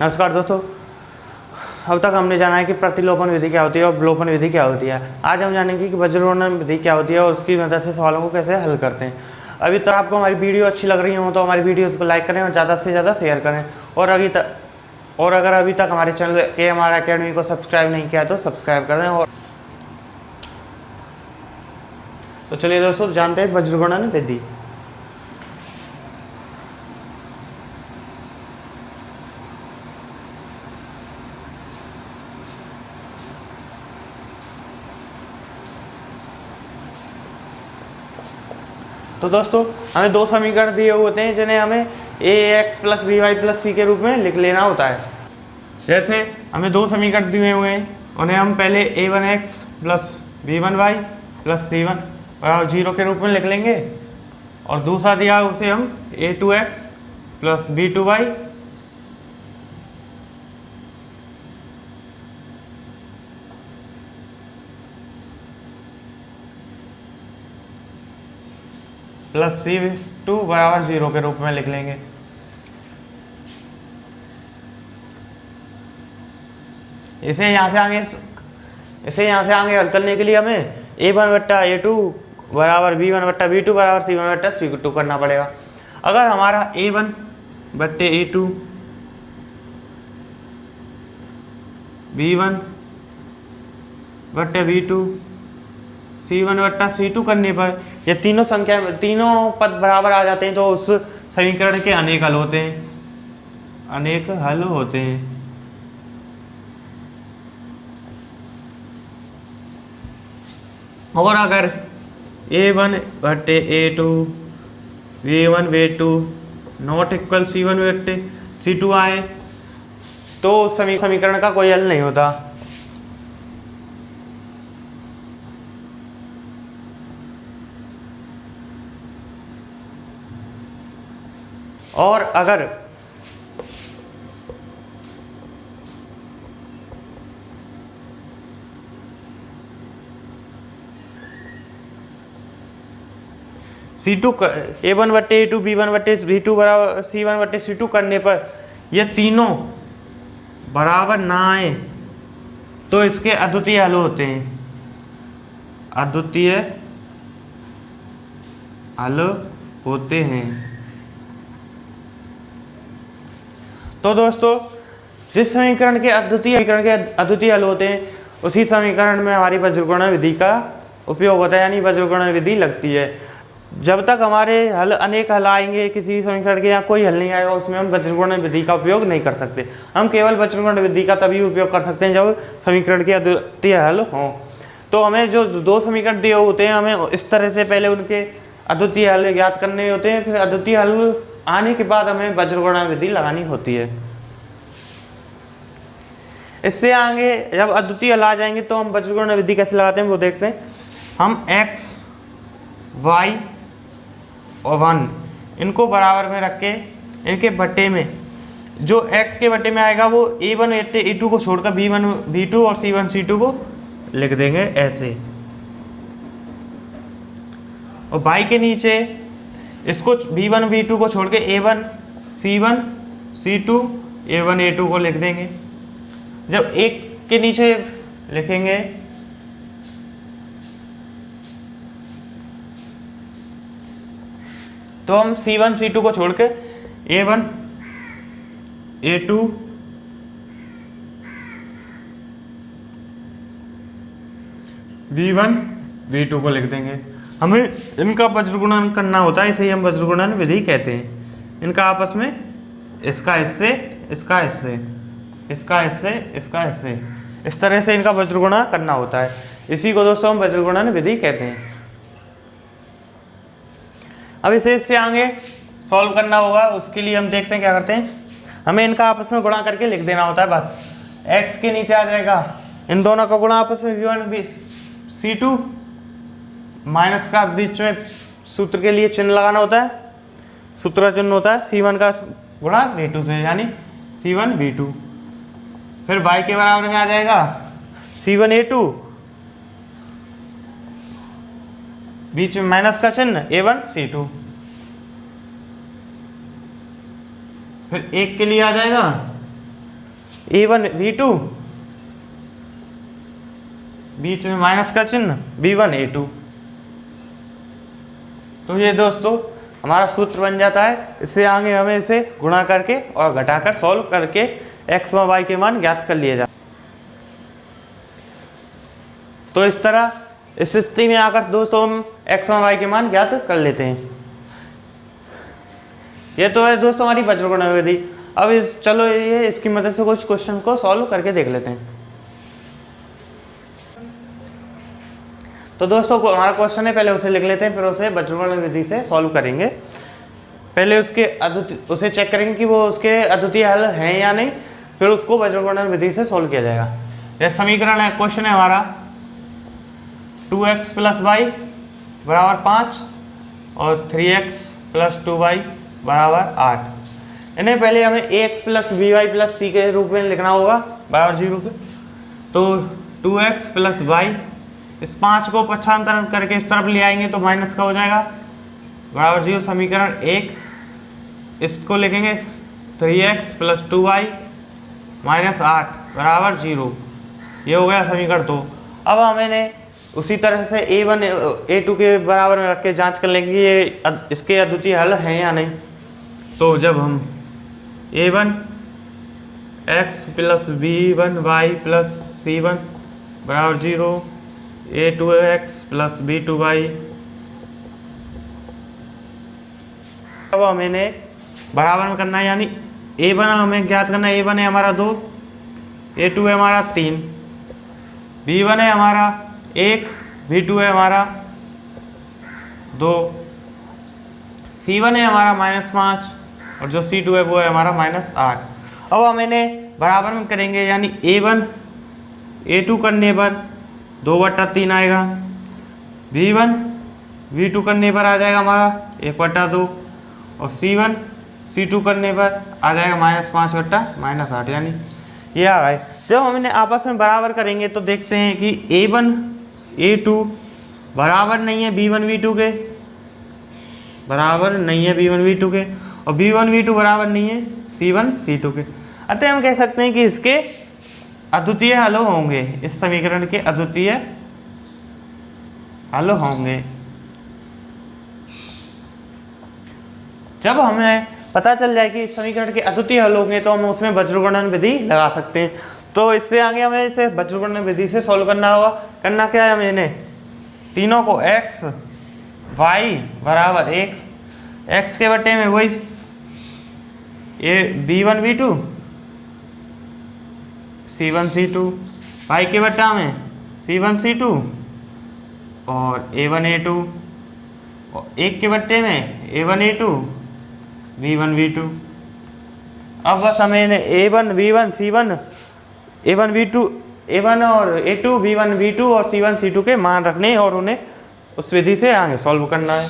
नमस्कार दोस्तों, अब तक हमने जाना है कि प्रतिलोपन विधि क्या होती है और विलोपन विधि क्या होती है। आज हम जानेंगे कि वज्रघूर्णन विधि क्या होती है और उसकी मदद से सवालों को कैसे हल करते हैं। अभी तक आपको हमारी वीडियो अच्छी लग रही हो तो हमारी वीडियोस को लाइक करें और ज़्यादा से ज़्यादा शेयर करें। और अगर अभी तक हमारे चैनल AMR अकेडमी को सब्सक्राइब नहीं किया तो सब्सक्राइब करें। और तो चलिए दोस्तों, जानते हैं वज्रघूर्णन विधि। तो दोस्तों, हमें दो समीकरण दिए होते हैं जिन्हें हमें ax + by + c के रूप में लिख लेना होता है। जैसे हमें दो समीकरण दिए हुए हैं, उन्हें हम पहले a1x + b1y + c1 बराबर 0 के रूप में लिख लेंगे और दूसरा दिया उसे हम a2x + b2y + c2 बराबर 0 के रूप में लिख लेंगे। इसे यहाँ से आगे हल करने के लिए हमें a1/a2 बराबर b1/b2 बराबर c1/c2 करना पड़ेगा। अगर हमारा a1/a2 b1/b2 c1/c2 करने पर ये तीनों पद बराबर आ जाते हैं तो उस समीकरण के अनेक हल होते हैं। और अगर a1/a2 b1/b2 ≠ c1/c2 आए तो समीकरण का कोई हल नहीं होता। और अगर a1/a2 b1/b2 बराबर c1/c2 करने पर ये तीनों बराबर ना आए तो इसके अद्वितीय हल होते हैं। तो दोस्तों, जिस समीकरण के अद्वितीय हल होते हैं उसी समीकरण में हमारी वज्रघूर्णन विधि का उपयोग होता है, यानी वज्रघूर्णन विधि लगती है। जब तक हमारे अनेक हल आएंगे किसी समीकरण के, या कोई हल नहीं आएगा, उसमें हम वज्रघूर्णन विधि का उपयोग नहीं कर सकते। हम केवल वज्रघूर्णन विधि का तभी उपयोग कर सकते हैं जब समीकरण के अद्वितीय हल हों। तो हमें जो दो समीकरण दिए होते हैं, हमें इस तरह से पहले उनके अद्वितीय हल ज्ञात करने होते हैं, फिर अद्वितीय हल आने के बाद हमें वज्रघूर्णन विधि लगानी होती है। इससे आगे जब अद्वितीय हल आ जाएंगे तो हम वज्रघूर्णन विधि कैसे लगाते हैं वो देखते हैं। हम x, y और 1 इनको बराबर में रख के इनके बट्टे में जो x के बट्टे में आएगा वो a1/a2 को छोड़कर b1/b2 और c1/c2 को लिख देंगे ऐसे। और y के नीचे इसको b1/b2 को छोड़ के a1/c1/c2 a1/a2 को लिख देंगे। जब एक के नीचे लिखेंगे तो हम c1/c2 को छोड़ के a1/a2 b1/b2 को लिख देंगे। हमें इनका वज्रघूर्णन करना होता है, इसे ही हम वज्रघूर्णन विधि कहते हैं। इनका आपस में इसका इससे इस तरह से इनका वज्रघूर्णन करना होता है। इसी को दोस्तों हम वज्रघूर्णन विधि कहते हैं। अब इसे इससे आगे सॉल्व करना होगा, उसके लिए हम देखते हैं क्या करते हैं। हमें इनका आपस में गुणा करके लिख देना होता है बस। x के नीचे आ जाएगा इन दोनों का गुणा आपस में b1/c2 माइनस का बीच में सूत्र के लिए चिन्ह लगाना होता है, सूत्र चिन्ह होता है c1 का गुणा b2 से, यानी c1/b2। फिर y के बराबर में आ जाएगा c1/a2 बीच में माइनस का चिन्ह a1/c2। फिर एक के लिए आ जाएगा A1 V2, बीच में माइनस का चिन्ह, B1 A2। तो ये दोस्तों हमारा सूत्र बन जाता है। इससे आगे हमें इसे गुणा करके और घटाकर सॉल्व करके x व y के मान ज्ञात कर लिए जाते। तो इस तरह इस स्थिति में आकर दोस्तों हम x व y के मान ज्ञात कर लेते हैं। ये तो है दोस्तों हमारी वज्रगुणन विधि। अब चलो ये इसकी मदद से कुछ क्वेश्चन को सॉल्व करके देख लेते हैं। तो दोस्तों हमारा क्वेश्चन है, पहले उसे लिख लेते हैं, फिर उसे वज्रगुणन विधि से सॉल्व करेंगे। पहले उसे चेक करेंगे कि वो उसके अद्वितीय हल हैं या नहीं, फिर उसको वज्रगुणन विधि से सॉल्व किया जाएगा। यह समीकरण है, क्वेश्चन है हमारा 2x + y = 5 और 3x + 2y = 8। इन्हें पहले हमें ax + by + c के रूप में लिखना होगा बराबर 0 के। तो 2x + y, इस 5 को पक्षांतरण करके इस तरफ ले आएंगे तो माइनस का हो जाएगा बराबर 0। समीकरण 1, इसको लिखेंगे 3x + 2y - 8 बराबर 0। ये हो गया समीकरण 2। अब हमें उसी तरह से A1 A2 के बराबर में रख के जांच कर लेंगे कि ये इसके अद्वितीय हल हैं या नहीं। तो जब हम A1 x + B1y + C1 बराबर 0, A2x + B2y, अब हमें बराबर में करना है, यानी A1 हमें ज्ञात करना है। A1 है हमारा 2, A2 है हमारा 3, B1 है हमारा 1, B2 है हमारा 2, C1 है हमारा -5 और जो C2 है वो है हमारा -8। अब हम इन्हें बराबर में करेंगे, यानी A1 A2 करने पर 2/3 आएगा, B1 V2 करने पर आ जाएगा हमारा 1/2 और C1 C2 करने पर आ जाएगा -5 - 8, यानी ये आ गए। जब हम इन्हें आपस में बराबर करेंगे तो देखते हैं कि A1 A2 बराबर नहीं है B1 V2 के, बराबर नहीं है B1 V2 के, और B1 V2 बराबर नहीं है C1 C2 के। अतः हम कह सकते हैं कि इसके अद्वितीय हल होंगे, इस समीकरण के अद्वितीय हल होंगे। जब हमें पता चल जाए कि इस समीकरण के अद्वितीय हल होंगे तो हम उसमें वज्रगुणन विधि लगा सकते हैं। तो इससे आगे हमें इसे वज्रगुणन विधि से सॉल्व करना होगा। करना क्या है, हमें इन्हें तीनों को x y बराबर 1, x के बटे में वही B1 V2 C1 C2, y के बटा में C1 C2 और A1 A2, और 1 के बट्टे में A1 A2 B1 V2। अब बस हमें A1 V1 C1 A1 V2 A1 और A2 B1 V2 और C1 C2 के मान रखने और उन्हें उस विधि से आगे सॉल्व करना है।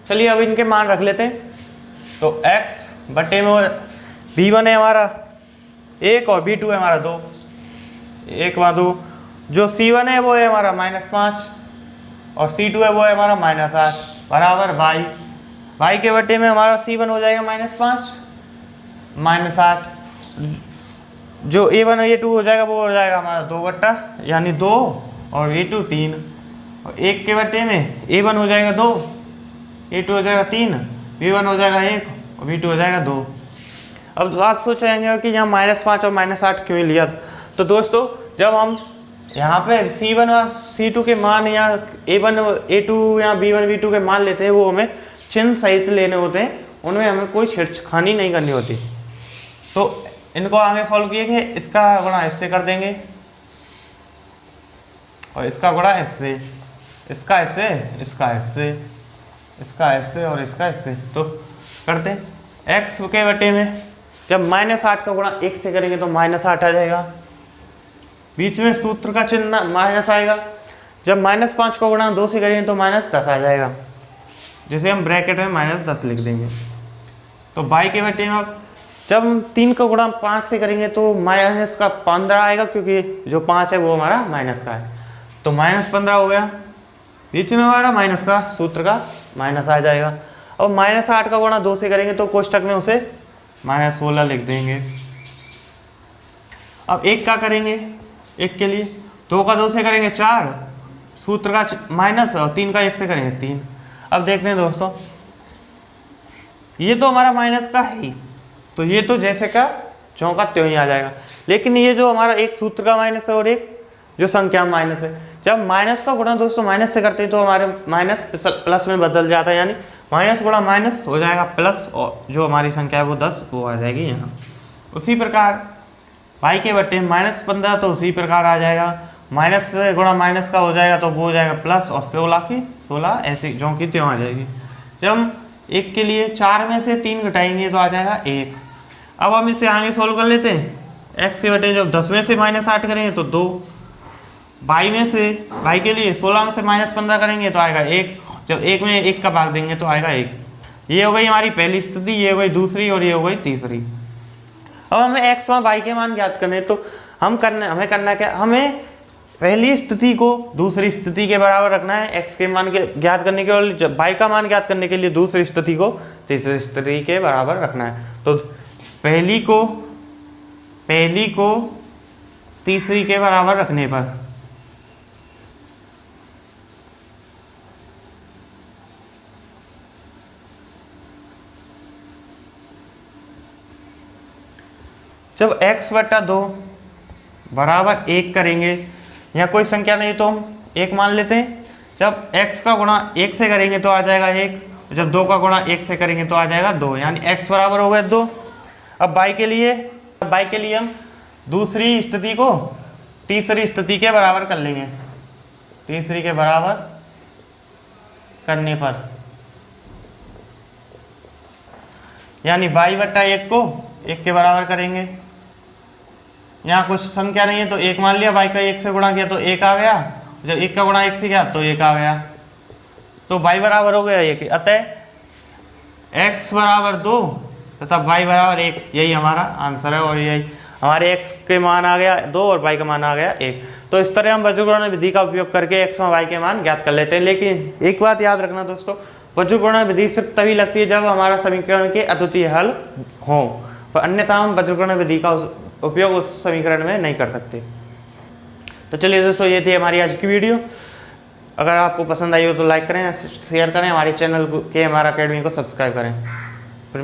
चलिए अब इनके मान रख लेते हैं। तो x बटे में B1 है हमारा 1 और B2 है हमारा 2, 1 व 2, जो C1 है वो है हमारा -5 और C2 है वो है हमारा -8 बराबर y के बटे में हमारा C1 हो जाएगा -5 -8, जो A1 और A2 हो जाएगा वो हो जाएगा हमारा 2 यानी 2 और A2 3, और 1 के बटे में A1 हो जाएगा 2, A2 हो जाएगा 3, B1 हो जाएगा 1 और B2 हो जाएगा 2। अब आप सोच रहे हैं कि यहाँ -5 और -8 क्यों लिया। तो दोस्तों जब हम यहाँ पे C1 और C2 के मान या A1 A2 या B1 V2 के मान लेते हैं, वो हमें चिन्ह सहित लेने होते हैं, उनमें हमें कोई छेड़खानी नहीं करनी होती। तो इनको आगे सॉल्व किएंगे, इसका गुणा इससे कर देंगे और इसका गुणा इससे, इसका इससे, इसका इससे, इसका इससे और इसका इससे। तो करते हैं x के बटे में जब -8 का गुणा 1 से करेंगे तो -8 आ जाएगा, बीच में सूत्र का चिन्ह माइनस आएगा। जब -5 का गुणा 2 से करेंगे तो -10 आ जाएगा, जिसे हम ब्रैकेट में -10 लिख देंगे। तो y के बटे में जब हम 3 का गुणा 5 से करेंगे तो -15 आएगा, क्योंकि जो 5 है वो हमारा माइनस का है, तो -15 हो गया। बीच में हमारा माइनस का सूत्र का माइनस आ जाएगा। अब -8 का गुणा 2 से करेंगे तो कोष्टक में उसे -16 लिख देंगे। अब एक का करेंगे, एक के लिए 2 का 2 से करेंगे 4, सूत्र का माइनस, और 3 का 1 से करेंगे 3। अब देखते हैं दोस्तों, ये तो हमारा माइनस का है ही, तो ये तो जैसे का ज्यों का त्यों ही आ जाएगा। लेकिन ये जो हमारा एक सूत्र का माइनस है और एक जो संख्या माइनस है, जब माइनस का गुणा दोस्तों माइनस से करते हैं तो हमारे माइनस प्लस में बदल जाता है, यानी माइनस गुणा माइनस हो जाएगा प्लस, और जो हमारी संख्या है वो 10 वो आ जाएगी यहाँ। उसी प्रकार y के बट्टे -15 तो उसी प्रकार आ जाएगा, माइनस गुणा माइनस का हो जाएगा तो वो हो जाएगा प्लस, और 16 की 16 ऐसे ज्यों की त्यों आ जाएगी। जब हम एक के लिए 4 में से 3 घटाएंगे तो आ जाएगा 1। अब हम इसे आगे सोल्व कर लेते हैं। x के बटे जब 10 में से -8 करेंगे तो 2, y के लिए 16 में से -15 करेंगे तो आएगा 1, जब 1 में 1 का भाग देंगे तो आएगा 1। ये हो गई हमारी पहली स्थिति, ये हो गई दूसरी, और ये हो गई तीसरी। अब हमें x व y के मान ज्ञात करने, तो हमें करना क्या, हमें पहली स्थिति को दूसरी स्थिति के बराबर रखना है x के मान के ज्ञात करने के, और y का मान ज्ञात करने के लिए दूसरी स्थिति को तीसरी स्थिति के बराबर रखना है। तो पहली को तीसरी के बराबर रखने पर जब x/2 बराबर 1 करेंगे, या कोई संख्या नहीं तो हम 1 मान लेते हैं। जब x का गुणा 1 से करेंगे तो आ जाएगा 1, जब 2 का गुणा 1 से करेंगे तो आ जाएगा 2, यानी x बराबर हो गया 2। अब y के लिए हम दूसरी स्थिति को तीसरी स्थिति के बराबर कर लेंगे। तीसरी के बराबर करने पर यानी y/1 को 1 के बराबर करेंगे। यहाँ कुछ संख्या नहीं है तो 1 मान लिया, y का 1 से गुणा किया तो 1 आ गया, जब 1 का गुणा 1 से किया तो 1 आ गया, तो y बराबर हो गया 1। अतः x बराबर 2 तथा y बराबर 1, यही हमारा आंसर है। और यही हमारे x के मान आ गया 2 और y का मान आ गया 1। तो इस तरह हम वज्रगुणन विधि का उपयोग करके x और y के मान ज्ञात कर लेते हैं। लेकिन एक बात याद रखना दोस्तों, वज्रगुणन विधि सिर्फ तभी लगती है जब हमारा समीकरण के अद्वितीय हल हो, पर अन्यथा हम वज्रगुणन विधि का उपयोग उस समीकरण में नहीं कर सकते। तो चलिए दोस्तों, ये थी हमारी आज की वीडियो। अगर आपको पसंद आई हो तो लाइक करें, शेयर करें, हमारे चैनल के हमारा अकेडमी को सब्सक्राइब करें। फिर